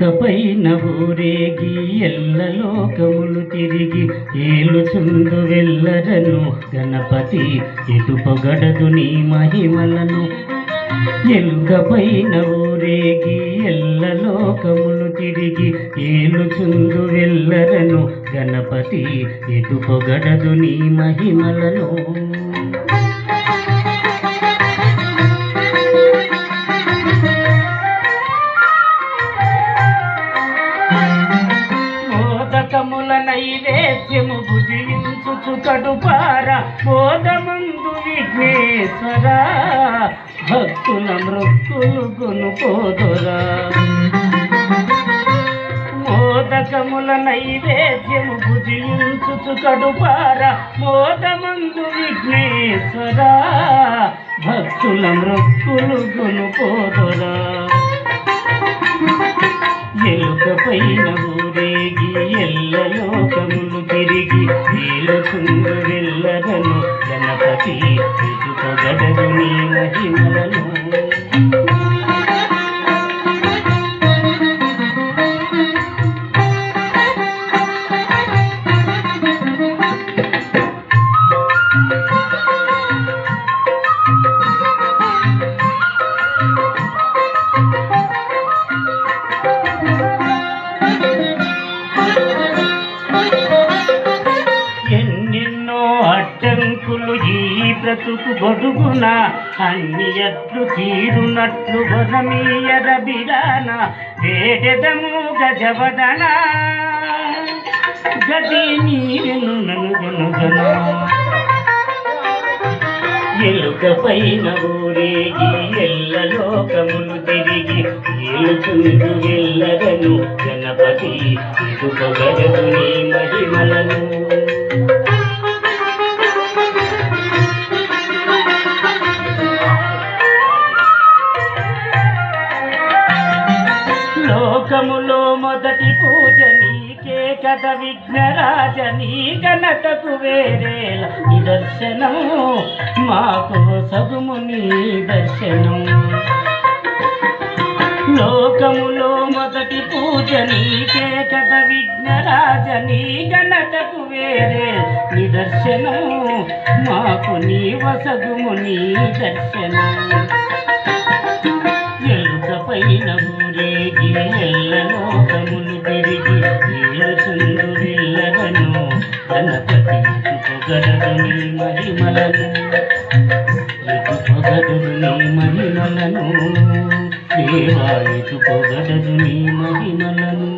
ఎలుకపైన ఊరేగి ఎల్లలోకములు తిరిగి ఏలుచుందు వెళ్ళరను గణపతి ఎటు పొగడదు నీ మహిమలను. ఎలుకపైన ఊరేగి ఎల్లలోకములు తిరిగి ఏలుచుందు వెళ్ళరను గణపతి ఎటు పొగడదు నీ మహిమలను. మోదకముల నైవేద్యము భుజించుచు కడుపార మోదమందు విఘ్నేశ్వర భక్తుల మృక్కులు కొనుకోదొరా. మోదకముల నైవేద్యము భుజించుచు కడుపార మోదమందు విఘ్నేశ్వర భక్తుల మృక్కులు కొనుకోదొరా. ఎలుకపైన ఊరేగి ఎల్లలోకములు తిరిగి ఏలుచుందు వెళ్ళరను గణపతి ఎటు పొగడదు నీ మహిమలను. అడ్డంకులు ఈ బ్రతుకు గొడుగున అన్ని ఎట్లు తీరునట్లు వరమీయర బిరాన వేడెదము గజవదన గది నీవెను ననుగనుగన. ఎలుకపైన ఊరేగి ఎల్లలోకములు తిరిగి ఏలుచుందు వెళ్ళరను గణపతి ఇటు పొగడదు నీ మహిమలను. లోకములో మొదటి పూజ నీకే కథ విఘ్నరాజ నీ ఘనతకు వేరేల నిదర్శనము మాకు సగుము నీ దర్శనం. లోకములో మొదటి పూజ నీకే కథ విఘ్నరాజ నీ ఘనతకు వేరే నిదర్శనము మాకు నీ వసగుము నీ దర్శనం. ఎలుకపైన ఊరేగి ఎల్లలోకములు తిరిగి ఏలుచుందు వెళ్ళరను గణపతి ఎటు పొగడదు నీ మహిమలను. ఎటు పొగడదు నీ మహిమలను దేవా ఎటు పొగడదు నీ మహిమలను.